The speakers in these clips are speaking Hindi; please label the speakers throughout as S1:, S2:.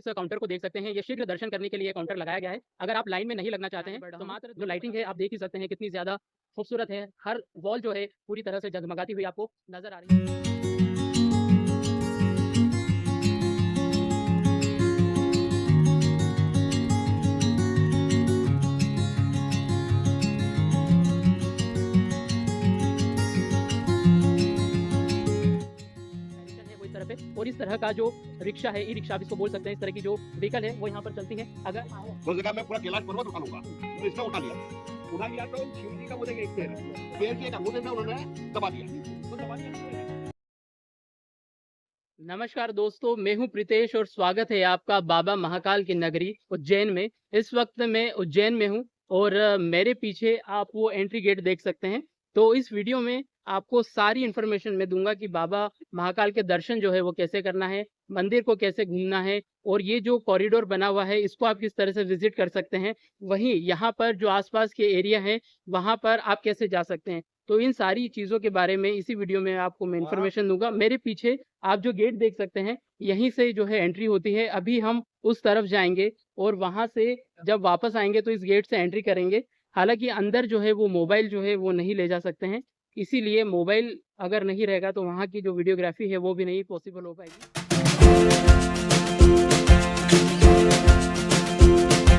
S1: काउंटर को देख सकते हैं, ये शीघ्र दर्शन करने के लिए काउंटर लगाया गया है। अगर आप लाइन में नहीं लगना चाहते हैं तो मात्र जो लाइटिंग है आप देख ही सकते हैं कितनी ज़्यादा खूबसूरत है। हर वॉल जो है पूरी तरह से जगमगाती हुई आपको नज़र आ रही है। और इस तरह का जो रिक्शा है, ई रिक्शा आप इसको बोल सकते हैं, इस तरह की जो व्हीकल है वो यहाँ पर चलती है। अगर
S2: उस जगह मैं पूरा कैलाश पर्वत उठा लूंगा, तो इसने उठा लिया तो शिव जी का बोलेंगे एक पैर के अंगूठे में उन्होंने दबा दिया, तो दबा दिया।
S1: नमस्कार दोस्तों, मैं हूं प्रीतेश और स्वागत है आपका बाबा महाकाल की नगरी उज्जैन में। इस वक्त मैं उज्जैन में हूं और मेरे पीछे आप वो एंट्री गेट देख सकते हैं। तो इस वीडियो में आपको सारी इन्फॉर्मेशन मैं दूंगा कि बाबा महाकाल के दर्शन जो है वो कैसे करना है, मंदिर को कैसे घूमना है और ये जो कॉरिडोर बना हुआ है इसको आप किस तरह से विजिट कर सकते हैं। वहीं यहाँ पर जो आसपास के एरिया है वहाँ पर आप कैसे जा सकते हैं। तो इन सारी चीज़ों के बारे में इसी वीडियो में आपको मैं इन्फॉर्मेशन दूंगा। मेरे पीछे आप जो गेट देख सकते हैं यहीं से जो है एंट्री होती है। अभी हम उस तरफ जाएंगे और वहां से जब वापस आएंगे तो इस गेट से एंट्री करेंगे। हालांकि अंदर जो है वो मोबाइल जो है वो नहीं ले जा सकते हैं, इसीलिए मोबाइल अगर नहीं रहेगा तो वहाँ की जो वीडियोग्राफी है वो भी नहीं पॉसिबल हो पाएगी।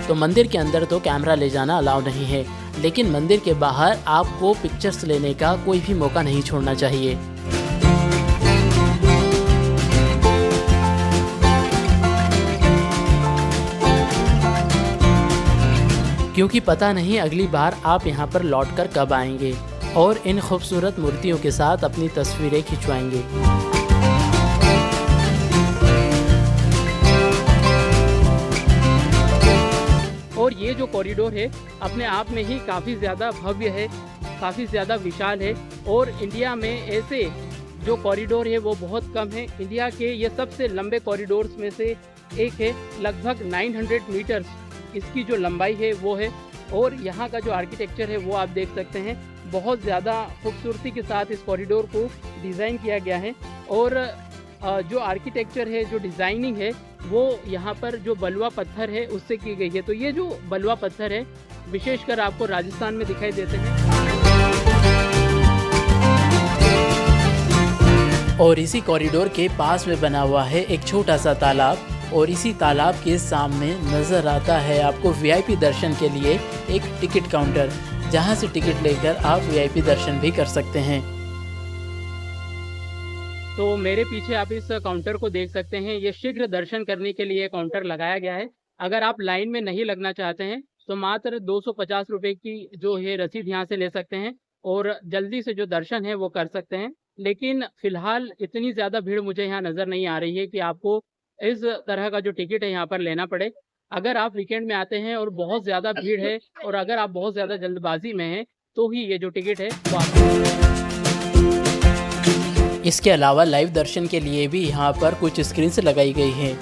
S3: तो मंदिर के अंदर तो कैमरा ले जाना अलाउ नहीं है, लेकिन मंदिर के बाहर आपको पिक्चर्स लेने का कोई भी मौका नहीं छोड़ना चाहिए। क्योंकि पता नहीं अगली बार आप यहाँ पर लौटकर कब आएंगे और इन खूबसूरत मूर्तियों के साथ अपनी तस्वीरें खिंचवाएंगे।
S1: और ये जो कॉरिडोर है अपने आप में ही काफ़ी ज़्यादा भव्य है, काफ़ी ज़्यादा विशाल है और इंडिया में ऐसे जो कॉरिडोर है वो बहुत कम है। इंडिया के ये सबसे लंबे कॉरिडोर्स में से एक है। लगभग 900 मीटर्स इसकी जो लंबाई है वो है। और यहाँ का जो आर्किटेक्चर है वो आप देख सकते हैं, बहुत ज़्यादा खूबसूरती के साथ इस कॉरिडोर को डिज़ाइन किया गया है। और जो आर्किटेक्चर है, जो डिज़ाइनिंग है वो यहाँ पर जो बलुआ पत्थर है उससे की गई है। तो ये जो बलुआ पत्थर है विशेषकर आपको राजस्थान में दिखाई देते हैं।
S3: और इसी कॉरिडोर के पास में बना हुआ है एक छोटा सा तालाब और इसी तालाब के सामने नज़र आता है आपको वीआईपी दर्शन के लिए एक टिकट काउंटर, जहां से टिकट लेकर आप वीआईपी दर्शन भी कर सकते हैं।
S1: तो मेरे पीछे आप इस काउंटर को देख सकते हैं, ये शीघ्र दर्शन करने के लिए काउंटर लगाया गया है। अगर आप लाइन में नहीं लगना चाहते हैं तो मात्र 250 रुपये की जो है रसीद यहाँ से ले सकते हैं और जल्दी से जो दर्शन है वो कर सकते हैं। लेकिन फ़िलहाल इतनी ज़्यादा भीड़ मुझे यहाँ नज़र नहीं आ रही है कि आपको इस तरह का जो टिकट है यहाँ पर लेना पड़े। अगर आप वीकेंड में आते हैं और बहुत ज़्यादा भीड़ है और अगर आप बहुत ज़्यादा जल्दबाजी में हैं तो ही ये जो टिकट है वो आपको।
S3: इसके अलावा लाइव दर्शन के लिए भी यहाँ पर कुछ स्क्रीन्स लगाई गई हैं,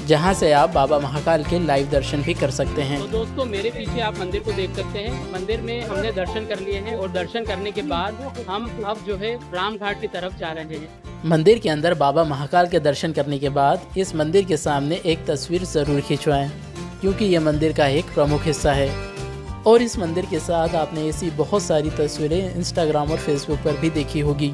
S3: जहाँ से आप बाबा महाकाल के लाइव दर्शन भी कर सकते हैं।
S1: तो दोस्तों मेरे पीछे आप मंदिर को देख सकते हैं। मंदिर में हमने दर्शन कर लिए हैं और दर्शन करने के बाद हम अब जो है रामघाट की तरफ जा रहे हैं।
S3: मंदिर के अंदर बाबा महाकाल के दर्शन करने के बाद इस मंदिर के सामने एक तस्वीर ज़रूर खिंचवाएं, क्योंकि यह मंदिर का एक प्रमुख हिस्सा है। और इस मंदिर के साथ आपने ऐसी बहुत सारी तस्वीरें इंस्टाग्राम और फेसबुक पर भी देखी होगी।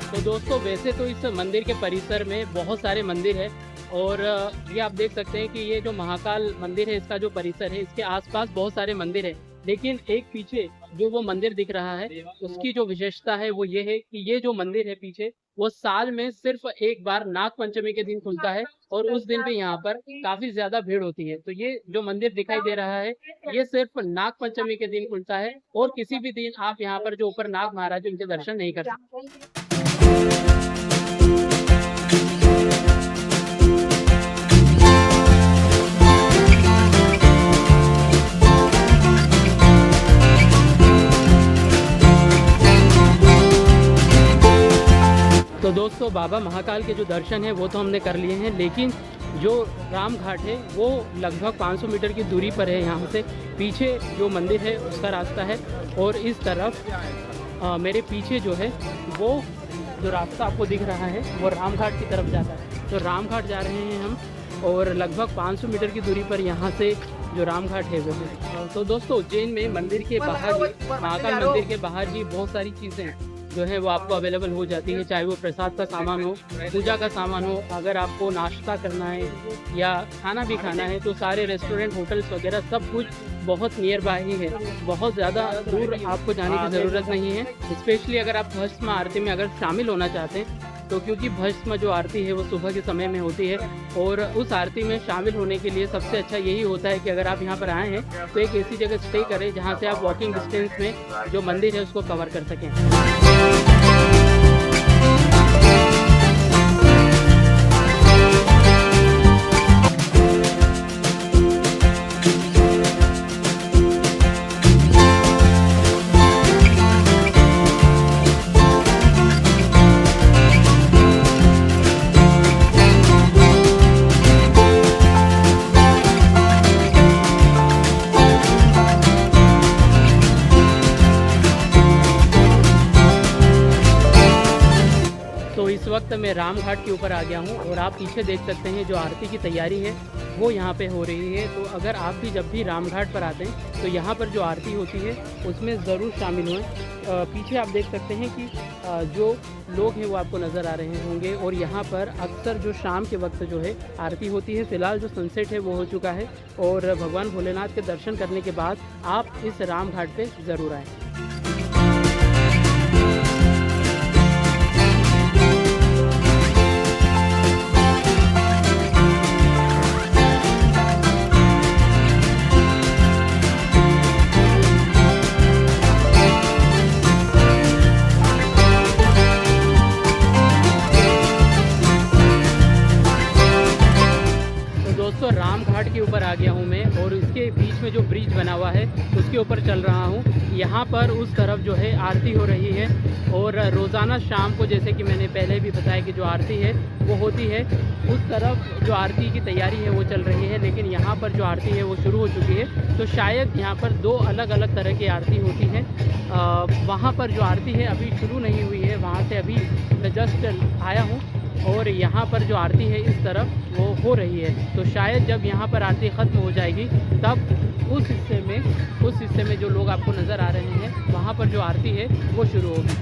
S1: तो दोस्तों वैसे तो इस मंदिर के परिसर में बहुत सारे मंदिर है और ये आप देख सकते हैं कि ये जो महाकाल मंदिर है इसका जो परिसर है इसके आसपास बहुत सारे मंदिर है, लेकिन एक पीछे जो वो मंदिर दिख रहा है उसकी जो विशेषता है वो ये है कि ये जो मंदिर है पीछे वो साल में सिर्फ एक बार नाग पंचमी के दिन खुलता है और उस दिन पे यहाँ पर काफी ज्यादा भीड़ होती है। तो ये जो मंदिर दिखाई दे रहा है ये सिर्फ नाग पंचमी के दिन खुलता है और किसी भी दिन आप यहाँ पर जो ऊपर नाग महाराज उनके दर्शन नहीं कर सकते। तो दोस्तों बाबा महाकाल के जो दर्शन है वो तो हमने कर लिए हैं, लेकिन जो राम घाट है वो लगभग 500 मीटर की दूरी पर है यहाँ से। पीछे जो मंदिर है उसका रास्ता है और इस तरफ मेरे पीछे जो है वो जो रास्ता आपको दिख रहा है वो राम घाट की तरफ जाता है। तो राम घाट जा रहे हैं हम और लगभग 500 मीटर की दूरी पर यहाँ से जो राम घाट है वो है। तो दोस्तों उज्जैन में मंदिर के बाहर ही, महाकाल मंदिर के बाहर ही बहुत सारी चीज़ें जो है वो आपको अवेलेबल हो जाती है, चाहे वो प्रसाद का सामान हो, पूजा का सामान हो। अगर आपको नाश्ता करना है या खाना भी खाना है तो सारे रेस्टोरेंट, होटल्स वगैरह सब कुछ बहुत नियर बाय ही है। बहुत ज़्यादा दूर आपको जाने की ज़रूरत नहीं है। स्पेशली अगर आप भस्म आरती में अगर शामिल होना चाहते हैं तो क्योंकि भस्म जो आरती है वो सुबह के समय में होती है और उस आरती में शामिल होने के लिए सबसे अच्छा यही होता है कि अगर आप यहाँ पर आए हैं तो एक ऐसी जगह स्टे करें जहाँ से आप वॉकिंग डिस्टेंस में जो मंदिर है उसको कवर कर सकें। तो इस वक्त मैं राम घाट के ऊपर आ गया हूँ और आप पीछे देख सकते हैं जो आरती की तैयारी है वो यहाँ पे हो रही है। तो अगर आप भी जब भी राम घाट पर आते हैं तो यहाँ पर जो आरती होती है उसमें ज़रूर शामिल हुएं। पीछे आप देख सकते हैं कि जो लोग हैं वो आपको नज़र आ रहे होंगे और यहाँ पर अक्सर जो शाम के वक्त जो है आरती होती है। फ़िलहाल जो सनसेट है वो हो चुका है और भगवान भोलेनाथ के दर्शन करने के बाद आप इस राम घाट पर ज़रूर आएँ। दोस्तों राम घाट के ऊपर आ गया हूँ मैं और इसके बीच में जो ब्रिज बना हुआ है उसके ऊपर चल रहा हूँ। यहाँ पर उस तरफ जो है आरती हो रही है और रोज़ाना शाम को, जैसे कि मैंने पहले भी बताया कि जो आरती है वो होती है, उस तरफ जो आरती की तैयारी है वो चल रही है। लेकिन यहाँ पर जो आरती है वो शुरू हो चुकी है। तो शायद यहाँ पर दो अलग अलग तरह की आरती होती है। वहाँ पर जो आरती है अभी शुरू नहीं हुई है, वहाँ से अभी मैं जस्ट आया हूँ और यहाँ पर जो आरती है इस तरफ वो हो रही है। तो शायद जब यहाँ पर आरती ख़त्म हो जाएगी तब उस हिस्से में जो लोग आपको नज़र आ रहे हैं वहाँ पर जो आरती है वो शुरू होगी।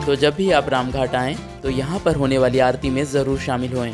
S3: तो जब भी आप रामघाट आएँ तो यहाँ पर होने वाली आरती में ज़रूर शामिल होएं।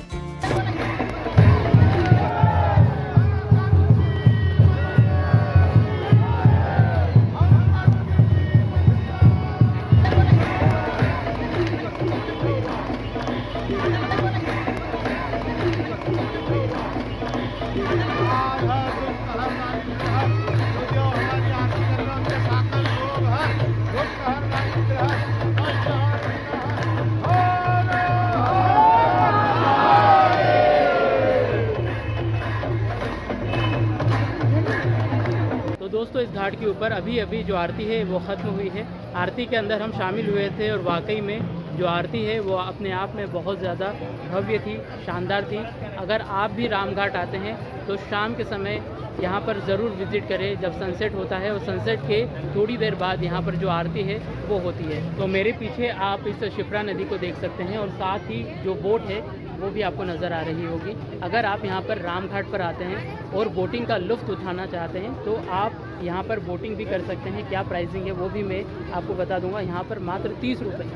S1: दोस्तों इस घाट के ऊपर अभी जो आरती है वो ख़त्म हुई है। आरती के अंदर हम शामिल हुए थे और वाकई में जो आरती है वो अपने आप में बहुत ज़्यादा भव्य थी, शानदार थी। अगर आप भी राम घाट आते हैं तो शाम के समय यहाँ पर ज़रूर विज़िट करें जब सनसेट होता है और सनसेट के थोड़ी देर बाद यहाँ पर जो आरती है वो होती है। तो मेरे पीछे आप इस शिप्रा नदी को देख सकते हैं और साथ ही जो बोट है वो भी आपको नज़र आ रही होगी। अगर आप यहाँ पर राम घाट पर आते हैं और बोटिंग का लुत्फ़ उठाना चाहते हैं तो आप यहाँ पर बोटिंग भी कर सकते हैं। क्या प्राइसिंग है वो भी मैं आपको बता दूँगा। यहाँ पर मात्र 30 रुपये,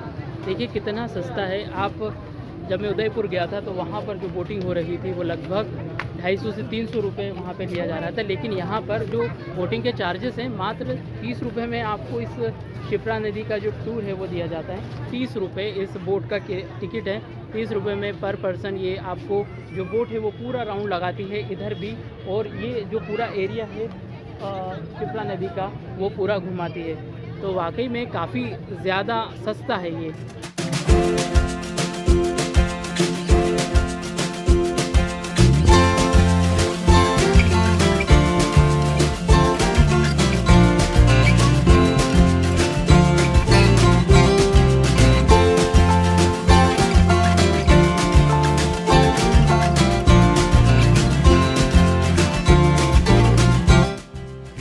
S1: देखिए कितना सस्ता है। आप जब मैं उदयपुर गया था तो वहाँ पर जो बोटिंग हो रही थी वो लगभग 250 से 300 रुपये वहाँ पे लिया जा रहा था। लेकिन यहाँ पर जो बोटिंग के चार्जेस हैं मात्र 30 रुपये में आपको इस शिप्रा नदी का जो टूर है वो दिया जाता है। 30 रुपये इस बोट का टिकट है। 30 रुपये में पर पर्सन ये आपको जो बोट है वो पूरा राउंड लगाती है इधर भी, और ये जो पूरा एरिया है शिप्रा नदी का वो पूरा घुमाती है। तो वाकई में काफ़ी ज़्यादा सस्ता है ये।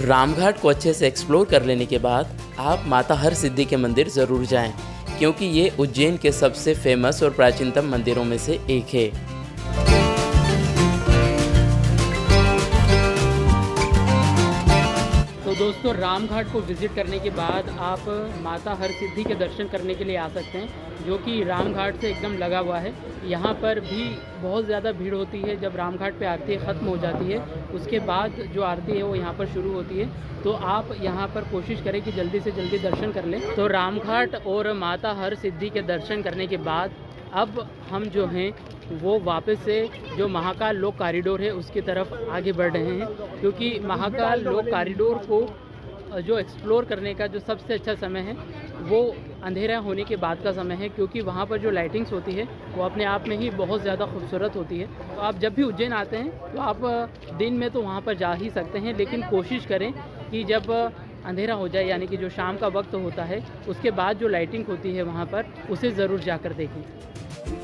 S3: रामघाट को अच्छे से एक्सप्लोर कर लेने के बाद आप माता हर सिद्धि के मंदिर ज़रूर जाएं, क्योंकि ये उज्जैन के सबसे फेमस और प्राचीनतम मंदिरों में से एक है।
S1: तो दोस्तों, रामघाट को विज़िट करने के बाद आप माता हर सिद्धि के दर्शन करने के लिए आ सकते हैं, जो कि रामघाट से एकदम लगा हुआ है। यहाँ पर भी बहुत ज़्यादा भीड़ होती है। जब रामघाट पे आरती ख़त्म हो जाती है, उसके बाद जो आरती है वो यहाँ पर शुरू होती है। तो आप यहाँ पर कोशिश करें कि जल्दी से जल्दी दर्शन कर लें। तो रामघाट और माता हर सिद्धि के दर्शन करने के बाद अब हम जो हैं वो वापस से जो महाकाल लोक कॉरिडोर है उसकी तरफ आगे बढ़ रहे हैं, क्योंकि महाकाल लोक कॉरिडोर को जो एक्सप्लोर करने का जो सबसे अच्छा समय है वो अंधेरा होने के बाद का समय है, क्योंकि वहाँ पर जो लाइटिंग्स होती है वो अपने आप में ही बहुत ज़्यादा खूबसूरत होती है। तो आप जब भी उज्जैन आते हैं तो आप दिन में तो वहाँ पर जा ही सकते हैं, लेकिन कोशिश करें कि जब अंधेरा हो जाए, यानी कि जो शाम का वक्त होता है, उसके बाद जो लाइटिंग होती है वहाँ पर, उसे ज़रूर जाकर देखें।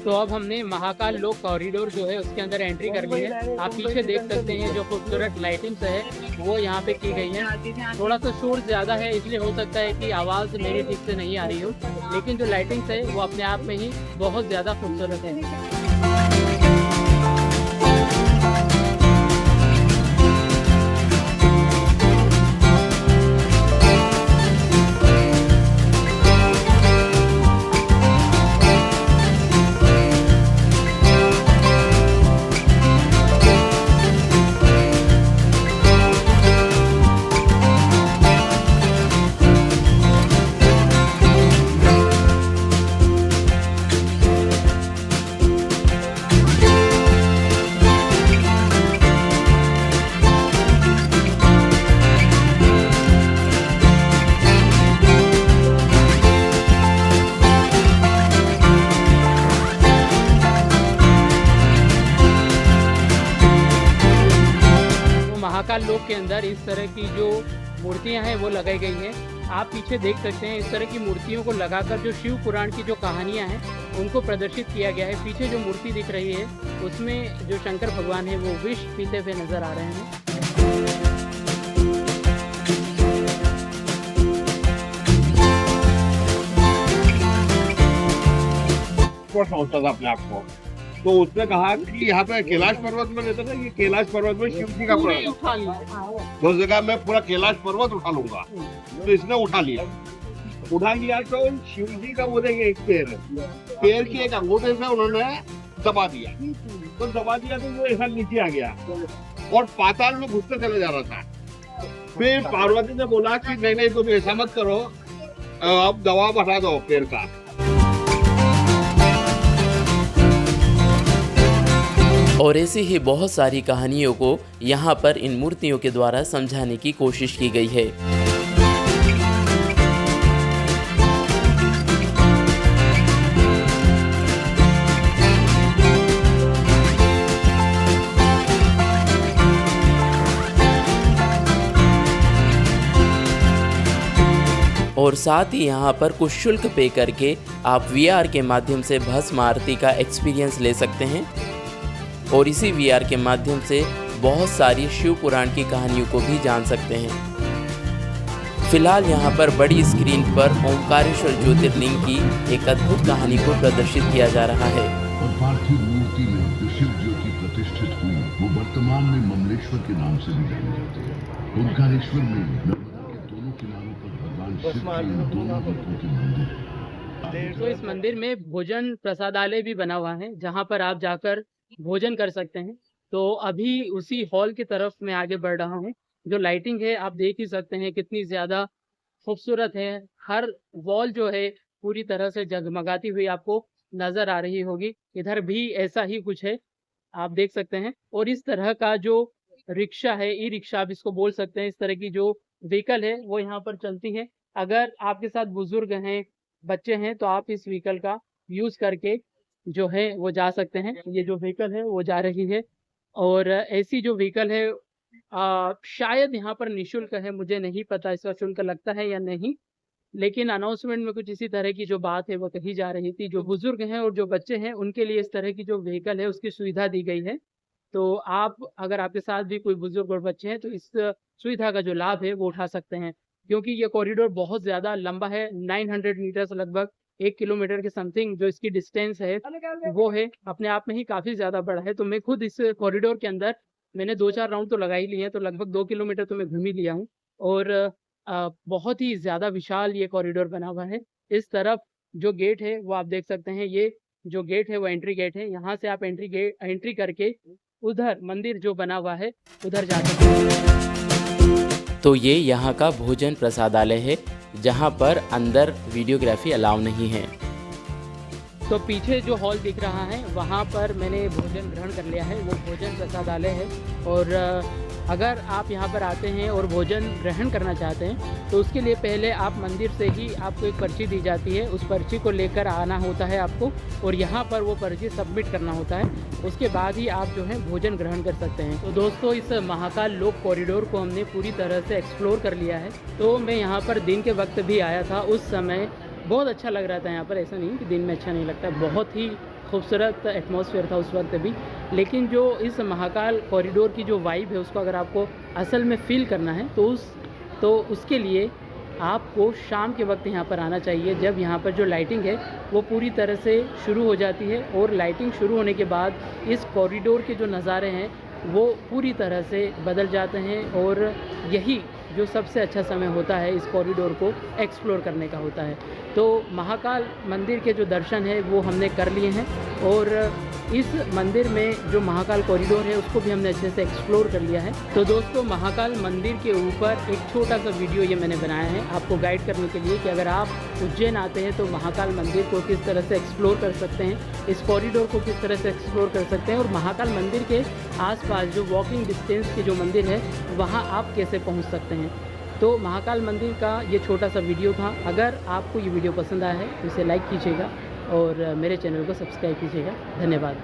S1: तो अब हमने महाकाल लोक कॉरिडोर जो है उसके अंदर एंट्री कर ली है। आप पीछे देख सकते हैं जो खूबसूरत लाइटिंग्स है वो यहाँ पे की गई है। थोड़ा सा शोर ज़्यादा है, इसलिए हो सकता है कि आवाज़ मेरी ठीक से नहीं आ रही हो, लेकिन जो लाइटिंग्स है वो अपने आप में ही बहुत ज़्यादा खूबसूरत है। महाकाल लोक के अंदर इस तरह की जो मूर्तियां हैं वो लगाई गई हैं। आप पीछे देख सकते हैं इस तरह की मूर्तियों को लगाकर जो शिव पुराण की जो कहानियां हैं उनको प्रदर्शित किया गया है। पीछे जो मूर्ति दिख रही है उसमें जो शंकर भगवान है वो विष पीते हुए नजर आ रहे हैं।
S2: समझता था अपने आप को, तो उसने कहा कि यहाँ पे कैलाश पर्वत में रहता था, ये कैलाश पर्वत में शिव जी का पर्वत, तो उसने कहा मैं पूरा कैलाश पर्वत उठा लूंगा। तो इसने उठा लिया तो शिव जी का बोलेंगे एक पैर की एक अंगूठे से उन्होंने दबा दिया, तो वो ऐसा नीचे आ गया और पाताल में घुसते चले जा रहा था। फिर पार्वती ने बोला कि नहीं तुम ऐसा मत करो, अब दबाव हटा दो पैर का।
S3: और ऐसी ही बहुत सारी कहानियों को यहाँ पर इन मूर्तियों के द्वारा समझाने की कोशिश की गई है। और साथ ही यहाँ पर कुछ शुल्क पे करके आप VR के माध्यम से भस्म आरती का एक्सपीरियंस ले सकते हैं और इसी VR के माध्यम से बहुत सारी शिव पुराण की कहानियों को भी जान सकते हैं। फिलहाल यहाँ पर बड़ी स्क्रीन पर ओंकारेश्वर ज्योतिर्लिंग की एक अद्भुत कहानी को प्रदर्शित किया जा रहा है।
S4: और पार्थिव मूर्ति में जो शिव ज्योति प्रतिष्ठित हुई वो वर्तमान में ममलेश्वर के नाम से भी जानी जाती है। ओंकारेश्वर में नर्मदा के दोनों किनारों पर भगवान शिव के दोनों रूपों के मंदिर।
S1: तो इस मंदिर में भोजन प्रसादालय भी बना हुआ है, जहाँ पर आप जाकर भोजन कर सकते हैं। तो अभी उसी हॉल की तरफ मैं आगे बढ़ रहा हूँ। जो लाइटिंग है आप देख ही सकते हैं कितनी ज़्यादा खूबसूरत है। हर वॉल जो है पूरी तरह से जगमगाती हुई आपको नज़र आ रही होगी। इधर भी ऐसा ही कुछ है, आप देख सकते हैं। और इस तरह का जो रिक्शा है, ई रिक्शा आप इसको बोल सकते हैं, इस तरह की जो व्हीकल है वो यहाँ पर चलती है। अगर आपके साथ बुजुर्ग हैं, बच्चे हैं, तो आप इस व्हीकल का यूज़ करके जो है वो जा सकते हैं। ये जो व्हीकल है वो जा रही है और ऐसी जो व्हीकल है शायद यहाँ पर निःशुल्क है, मुझे नहीं पता इसका शुल्क लगता है या नहीं, लेकिन अनाउंसमेंट में कुछ इसी तरह की जो बात है वो कही जा रही थी। जो बुजुर्ग हैं और जो बच्चे हैं उनके लिए इस तरह की जो व्हीकल है उसकी सुविधा दी गई है। तो आप अगर आपके साथ भी कोई बुजुर्ग और बच्चे हैं तो इस सुविधा का जो लाभ है वो उठा सकते हैं, क्योंकि ये कॉरिडोर बहुत ज़्यादा लंबा है। 900 मीटर्स, लगभग 1 किलोमीटर के समथिंग जो इसकी डिस्टेंस है वो है, अपने आप में ही काफ़ी ज़्यादा बड़ा है। तो मैं खुद इस कॉरिडोर के अंदर मैंने 2-4 राउंड तो लगा ही लिए हैं, तो लगभग 2 किलोमीटर तो मैं घूम ही लिया हूँ। और बहुत ही ज़्यादा विशाल ये कॉरिडोर बना हुआ है। इस तरफ जो गेट है वो आप देख सकते हैं, ये जो गेट है वो एंट्री गेट है। यहाँ से आप एंट्री करके उधर मंदिर जो बना हुआ है उधर जा सकते हैं।
S3: तो ये यहाँ का भोजन प्रसादालय है, जहाँ पर अंदर वीडियोग्राफी अलाउ नहीं है।
S1: तो पीछे जो हॉल दिख रहा है वहाँ पर मैंने भोजन ग्रहण कर लिया है, वो भोजन प्रसादालय है। और अगर आप यहाँ पर आते हैं और भोजन ग्रहण करना चाहते हैं तो उसके लिए पहले आप मंदिर से ही आपको एक पर्ची दी जाती है, उस पर्ची को लेकर आना होता है आपको, और यहाँ पर वो पर्ची सबमिट करना होता है। उसके बाद ही आप जो है भोजन ग्रहण कर सकते हैं। तो दोस्तों, इस महाकाल लोक कॉरिडोर को हमने पूरी तरह से एक्सप्लोर कर लिया है। तो मैं यहाँ पर दिन के वक्त भी आया था, उस समय बहुत अच्छा लग रहा था यहाँ पर, ऐसा नहीं कि दिन में अच्छा नहीं लगता, बहुत ही खूबसूरत एटमॉस्फेयर था उस वक्त भी। लेकिन जो इस महाकाल कॉरिडोर की जो वाइब है उसको अगर आपको असल में फ़ील करना है तो उसके लिए आपको शाम के वक्त यहाँ पर आना चाहिए, जब यहाँ पर जो लाइटिंग है वो पूरी तरह से शुरू हो जाती है। और लाइटिंग शुरू होने के बाद इस कॉरिडोर के जो नज़ारे हैं वो पूरी तरह से बदल जाते हैं, और यही जो सबसे अच्छा समय होता है इस कॉरिडोर को एक्सप्लोर करने का होता है। तो महाकाल मंदिर के जो दर्शन है वो हमने कर लिए हैं, और इस मंदिर में जो महाकाल कॉरिडोर है उसको भी हमने अच्छे से एक्सप्लोर कर लिया है। तो दोस्तों, महाकाल मंदिर के ऊपर एक छोटा सा वीडियो ये मैंने बनाया है आपको गाइड करने के लिए कि अगर आप उज्जैन आते हैं तो महाकाल मंदिर को किस तरह से एक्सप्लोर कर सकते हैं, इस कॉरिडोर को किस तरह से एक्सप्लोर कर सकते हैं, और महाकाल मंदिर के आसपास जो वॉकिंग डिस्टेंस के जो मंदिर है वहाँ आप कैसे पहुँच सकते हैं। तो महाकाल मंदिर का ये छोटा सा वीडियो था। अगर आपको ये वीडियो पसंद आया है तो इसे लाइक कीजिएगा और मेरे चैनल को सब्सक्राइब कीजिएगा। धन्यवाद।